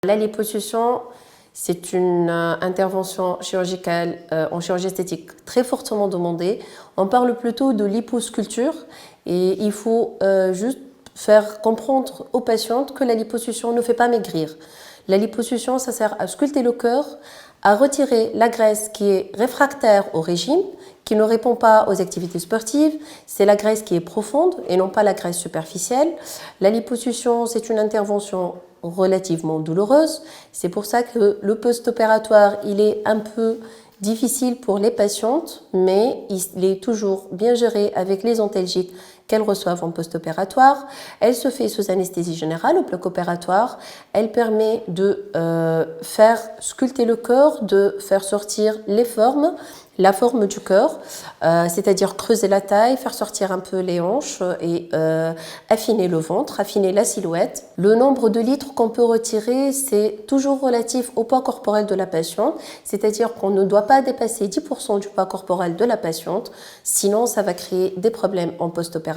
La liposuction, c'est une intervention chirurgicale en chirurgie esthétique très fortement demandée. On parle plutôt de liposculpture et il faut juste faire comprendre aux patientes que la liposuction ne fait pas maigrir. La liposuction, ça sert à sculpter le cœur, à retirer la graisse qui est réfractaire au régime, qui ne répond pas aux activités sportives. C'est la graisse qui est profonde et non pas la graisse superficielle. La liposuction, c'est une intervention relativement douloureuse. C'est pour ça que le post-opératoire, il est un peu difficile pour les patientes, mais il est toujours bien géré avec les antalgiques qu'elles reçoivent en post-opératoire. Elle se fait sous anesthésie générale au bloc opératoire. Elle permet de faire sculpter le corps, de faire sortir les formes, la forme du corps, c'est-à-dire creuser la taille, faire sortir un peu les hanches et affiner le ventre, affiner la silhouette. Le nombre de litres qu'on peut retirer, c'est toujours relatif au poids corporel de la patiente, c'est-à-dire qu'on ne doit pas dépasser 10% du poids corporel de la patiente, sinon ça va créer des problèmes en post-opératoire.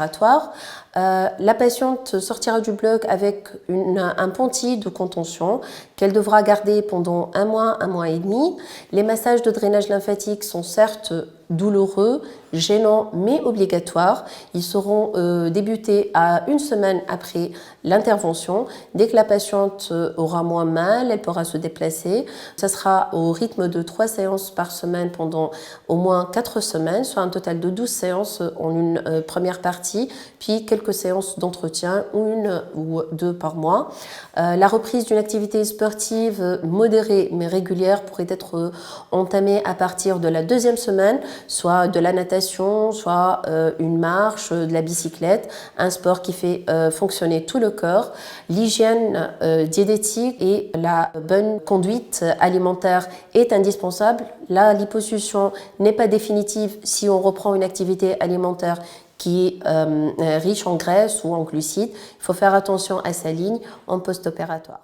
La patiente sortira du bloc avec un ponty de contention qu'elle devra garder pendant un mois et demi. Les massages de drainage lymphatique sont certes douloureux, gênants, mais obligatoires. Ils seront débutés à une semaine après l'intervention. Dès que la patiente aura moins mal, elle pourra se déplacer. Ça sera au rythme de 3 séances par semaine pendant au moins 4 semaines, soit un total de 12 séances en une première partie, puis quelques séances d'entretien, une ou deux par mois. La reprise d'une activité sportive modérée mais régulière pourrait être entamée à partir de la 2e semaine, soit de la natation, soit une marche, de la bicyclette, un sport qui fait fonctionner tout le corps. L'hygiène diététique et la bonne conduite alimentaire est indispensable. La liposuction n'est pas définitive si on reprend une activité alimentaire qui est riche en graisse ou en glucides. Il faut faire attention à sa ligne en post-opératoire.